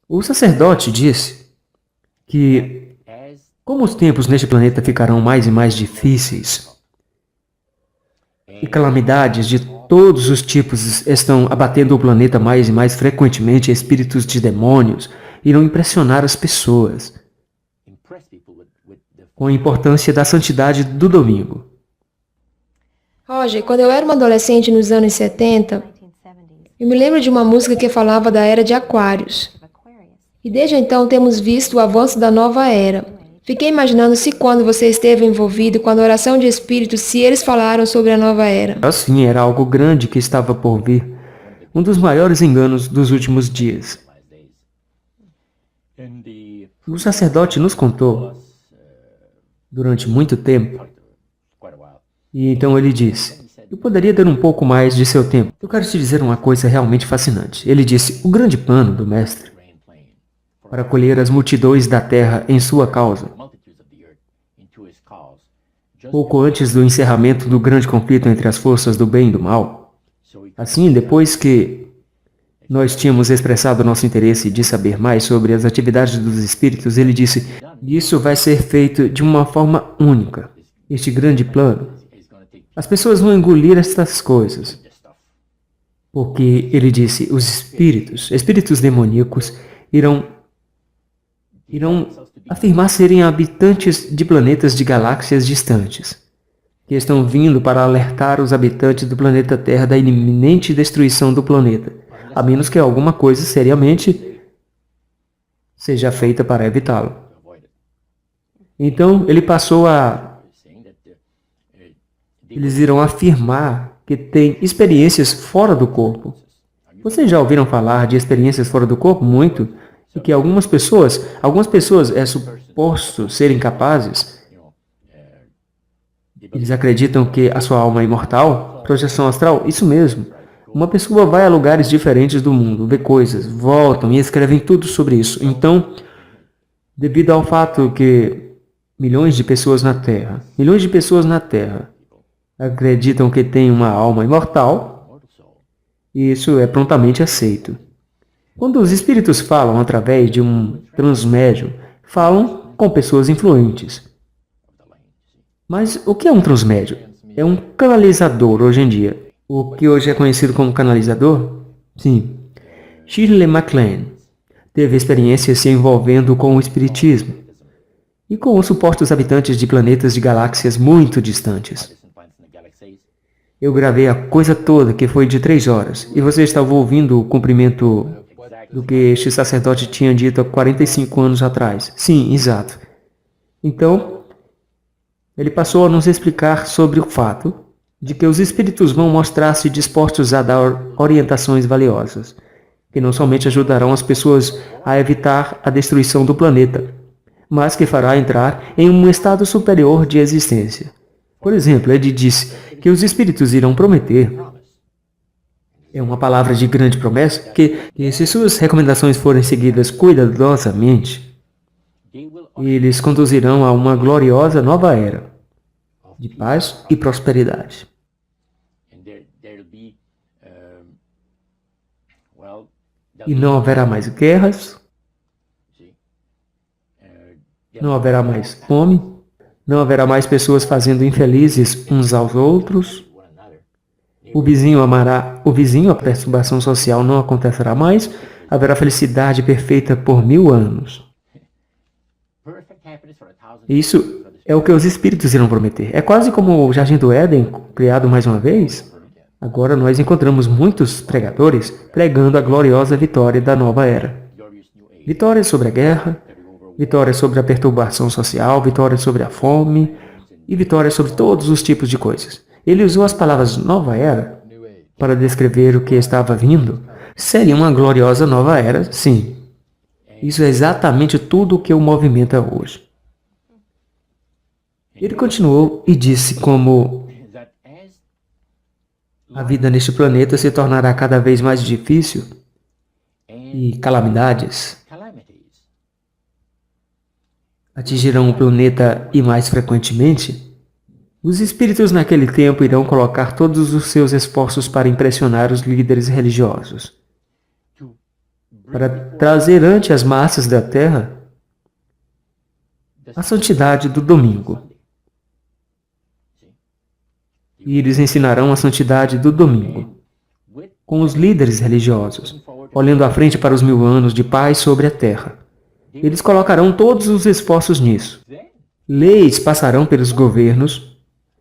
O sacerdote disse que, como os tempos neste planeta ficarão mais e mais difíceis, e calamidades de todos os tipos estão abatendo o planeta mais e mais frequentemente, espíritos de demônios irão impressionar as pessoas com a importância da santidade do domingo. Roger, quando eu era uma adolescente nos anos 70, eu me lembro de uma música que falava da era de Aquários. E desde então temos visto o avanço da nova era. Fiquei imaginando se quando você esteve envolvido com a adoração de espíritos, se eles falaram sobre a nova era. Assim, era algo grande que estava por vir. Um dos maiores enganos dos últimos dias. O sacerdote nos contou, durante muito tempo, e então ele disse, eu poderia ter um pouco mais de seu tempo. Eu quero te dizer uma coisa realmente fascinante. Ele disse, o grande plano do Mestre para colher as multidões da terra em sua causa, pouco antes do encerramento do grande conflito entre as forças do bem e do mal. Assim, depois que nós tínhamos expressado nosso interesse de saber mais sobre as atividades dos espíritos, ele disse, isso vai ser feito de uma forma única, este grande plano. As pessoas vão engolir estas coisas, porque, ele disse, os espíritos demoníacos, irão afirmar serem habitantes de planetas de galáxias distantes, que estão vindo para alertar os habitantes do planeta Terra da iminente destruição do planeta, a menos que alguma coisa seriamente seja feita para evitá-lo. Então, ele passou a... Eles irão afirmar que têm experiências fora do corpo. Vocês já ouviram falar de experiências fora do corpo? Muito. E que algumas pessoas é suposto serem capazes. Eles acreditam que a sua alma é imortal, projeção astral, isso mesmo. Uma pessoa vai a lugares diferentes do mundo, vê coisas, voltam e escrevem tudo sobre isso. Então, devido ao fato que milhões de pessoas na Terra acreditam que têm uma alma imortal, isso é prontamente aceito. Quando os espíritos falam através de um transmédium, falam com pessoas influentes. Mas o que é um transmédium? É um canalizador hoje em dia. O que hoje é conhecido como canalizador? Sim. Shirley MacLaine teve experiência se envolvendo com o espiritismo e com os supostos habitantes de planetas de galáxias muito distantes. Eu gravei a coisa toda, que foi de 3 horas, e você estava ouvindo o cumprimento do que este sacerdote tinha dito há 45 anos atrás. Sim, exato. Então, ele passou a nos explicar sobre o fato de que os espíritos vão mostrar-se dispostos a dar orientações valiosas, que não somente ajudarão as pessoas a evitar a destruição do planeta, mas que fará entrar em um estado superior de existência. Por exemplo, ele disse que os espíritos irão prometer, é uma palavra de grande promessa, que se suas recomendações forem seguidas cuidadosamente, eles conduzirão a uma gloriosa nova era de paz e prosperidade. E não haverá mais guerras, não haverá mais fome, não haverá mais pessoas fazendo infelizes uns aos outros. O vizinho amará o vizinho, a perturbação social não acontecerá mais, haverá felicidade perfeita por 1000 anos. Isso é o que os espíritos irão prometer. É quase como o Jardim do Éden, criado mais uma vez. Agora nós encontramos muitos pregadores pregando a gloriosa vitória da nova era. Vitória sobre a guerra, vitória sobre a perturbação social, vitória sobre a fome e vitória sobre todos os tipos de coisas. Ele usou as palavras nova era para descrever o que estava vindo. Seria uma gloriosa nova era, sim. Isso é exatamente tudo o que o movimenta hoje. Ele continuou e disse como a vida neste planeta se tornará cada vez mais difícil e calamidades atingirão o planeta e mais frequentemente, os espíritos naquele tempo irão colocar todos os seus esforços para impressionar os líderes religiosos. para trazer ante as massas da terra a santidade do domingo. E eles ensinarão a santidade do domingo, com os líderes religiosos, olhando à frente para os 1000 anos de paz sobre a terra. Eles colocarão todos os esforços nisso. Leis passarão pelos governos.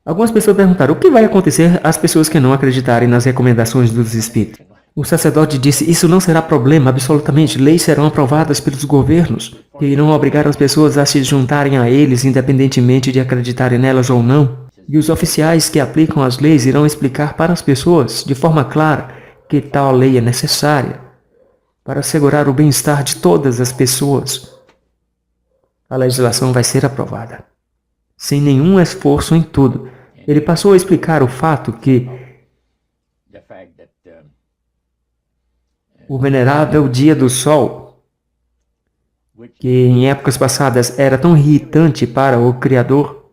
Algumas pessoas perguntaram, o que vai acontecer às pessoas que não acreditarem nas recomendações dos Espíritos? O sacerdote disse, isso não será problema, absolutamente. Leis serão aprovadas pelos governos, que irão obrigar as pessoas a se juntarem a eles, independentemente de acreditarem nelas ou não. E os oficiais que aplicam as leis irão explicar para as pessoas, de forma clara, que tal lei é necessária para assegurar o bem-estar de todas as pessoas. A legislação vai ser aprovada, sem nenhum esforço em tudo. Ele passou a explicar o fato que o venerável dia do sol, que em épocas passadas era tão irritante para o Criador,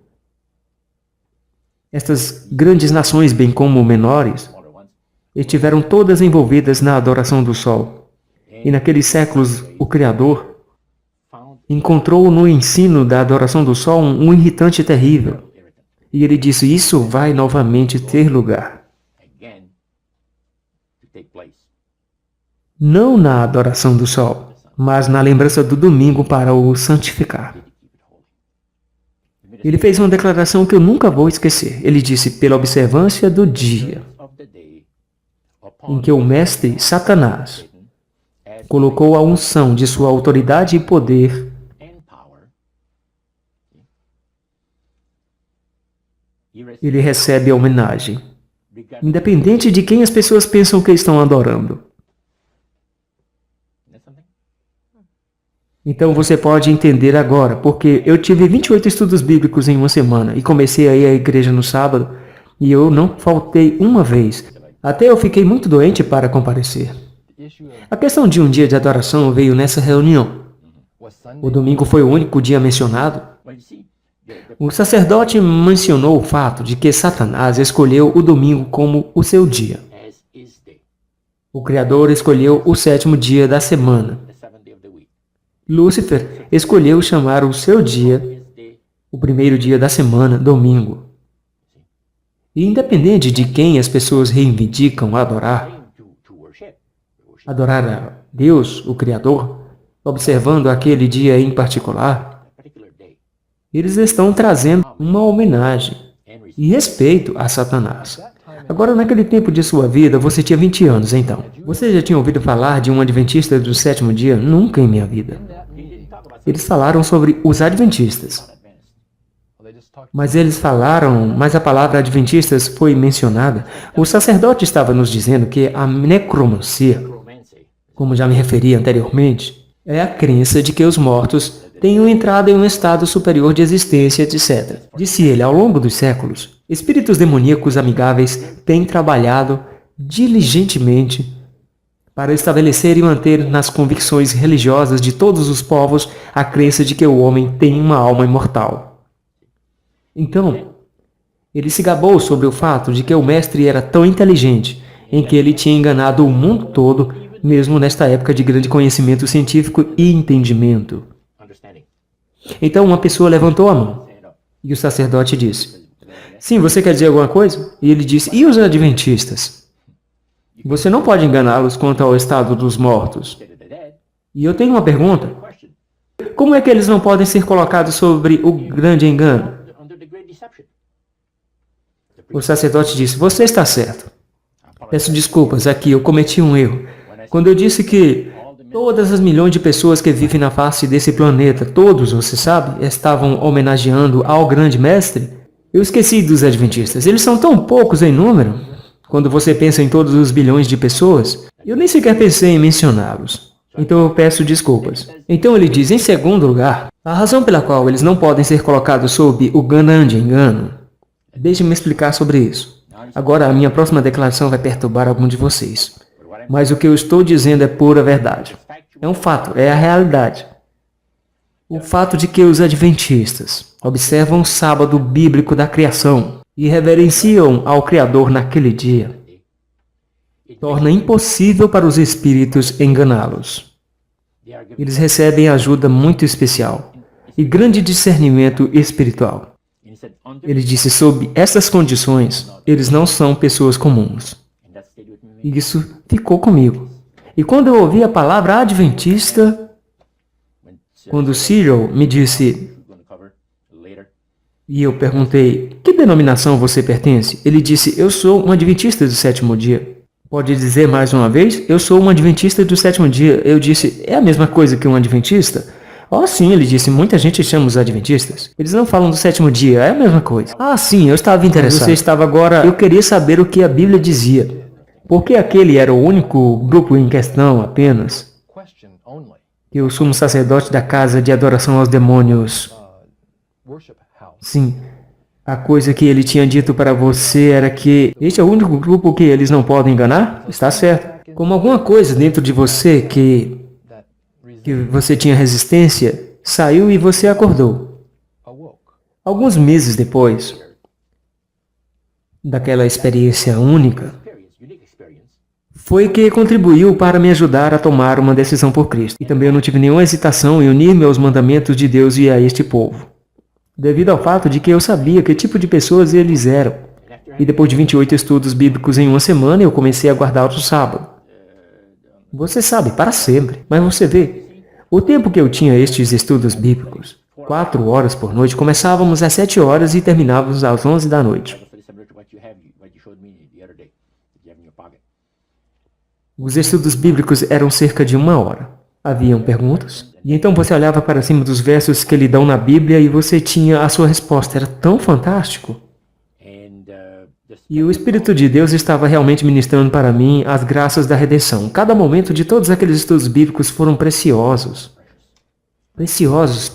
estas grandes nações, bem como menores, estiveram todas envolvidas na adoração do sol. E naqueles séculos, o Criador encontrou no ensino da adoração do sol um irritante terrível. E ele disse, isso vai novamente ter lugar. Não na adoração do sol, mas na lembrança do domingo para o santificar. Ele fez uma declaração que eu nunca vou esquecer. Ele disse, pela observância do dia em que o mestre Satanás colocou a unção de sua autoridade e poder ele recebe a homenagem, independente de quem as pessoas pensam que estão adorando. Então você pode entender agora, porque eu tive 28 estudos bíblicos em uma semana e comecei a ir à igreja no sábado e eu não faltei uma vez. Até eu fiquei muito doente para comparecer. A questão de um dia de adoração veio nessa reunião. O domingo foi o único dia mencionado. O sacerdote mencionou o fato de que Satanás escolheu o domingo como o seu dia. O Criador escolheu o 7º dia da semana. Lúcifer escolheu chamar o seu dia, o primeiro dia da semana, domingo. E independente de quem as pessoas reivindicam adorar a Deus, o Criador, observando aquele dia em particular, eles estão trazendo uma homenagem e respeito a Satanás. Agora, naquele tempo de sua vida, você tinha 20 anos, então. Você já tinha ouvido falar de um adventista do 7º dia? Nunca em minha vida. Eles falaram sobre os adventistas. Mas a palavra adventistas foi mencionada. O sacerdote estava nos dizendo que a necromancia, como já me referi anteriormente, é a crença de que os mortos tenham entrado em um estado superior de existência, etc. Disse ele, ao longo dos séculos, espíritos demoníacos amigáveis têm trabalhado diligentemente para estabelecer e manter nas convicções religiosas de todos os povos a crença de que o homem tem uma alma imortal. Então, ele se gabou sobre o fato de que o mestre era tão inteligente, em que ele tinha enganado o mundo todo, mesmo nesta época de grande conhecimento científico e entendimento. Então uma pessoa levantou a mão, e o sacerdote disse, sim, você quer dizer alguma coisa? E ele disse, e os adventistas? Você não pode enganá-los quanto ao estado dos mortos. E eu tenho uma pergunta. Como é que eles não podem ser colocados sobre o grande engano? O sacerdote disse, você está certo. Peço desculpas, aqui eu cometi um erro. Quando eu disse que todas as milhões de pessoas que vivem na face desse planeta, todos, você sabe, estavam homenageando ao grande mestre, eu esqueci dos adventistas. Eles são tão poucos em número. Quando você pensa em todos os bilhões de pessoas, eu nem sequer pensei em mencioná-los. Então eu peço desculpas. Então ele diz, em segundo lugar, a razão pela qual eles não podem ser colocados sob o grande engano. Deixe-me explicar sobre isso. Agora a minha próxima declaração vai perturbar algum de vocês. Mas o que eu estou dizendo é pura verdade. É um fato, é a realidade. O fato de que os adventistas observam o sábado bíblico da criação e reverenciam ao Criador naquele dia, torna impossível para os espíritos enganá-los. Eles recebem ajuda muito especial e grande discernimento espiritual. Ele disse, sob essas condições, eles não são pessoas comuns. E isso ficou comigo. E quando eu ouvi a palavra adventista, quando Cyril me disse, e eu perguntei, que denominação você pertence? Ele disse, eu sou um adventista do sétimo dia. Pode dizer mais uma vez, eu sou um adventista do sétimo dia. Eu disse, é a mesma coisa que um adventista? Oh, sim, ele disse, muita gente chama os adventistas. Eles não falam do sétimo dia, é a mesma coisa. Ah, sim, eu estava interessado. Você estava agora... Eu queria saber o que a Bíblia dizia. Porque aquele era o único grupo em questão apenas. Que o sumo sacerdote da casa de adoração aos demônios... Sim, a coisa que ele tinha dito para você era que este é o único grupo que eles não podem enganar? Está certo. Como alguma coisa dentro de você que você tinha resistência, saiu e você acordou. Alguns meses depois daquela experiência única, foi que contribuiu para me ajudar a tomar uma decisão por Cristo. E também eu não tive nenhuma hesitação em unir-me aos mandamentos de Deus e a este povo, devido ao fato de que eu sabia que tipo de pessoas eles eram. E depois de 28 estudos bíblicos em uma semana, eu comecei a guardar o sábado. Você sabe, para sempre. Mas você vê, o tempo que eu tinha estes estudos bíblicos, 4 horas por noite, começávamos às 7 horas e terminávamos às 11 da noite. Os estudos bíblicos eram cerca de 1 hora. Haviam perguntas, e então você olhava para cima dos versos que lhe dão na Bíblia e você tinha a sua resposta. Era tão fantástico. E o Espírito de Deus estava realmente ministrando para mim as graças da redenção. Cada momento de todos aqueles estudos bíblicos foram preciosos. Preciosos.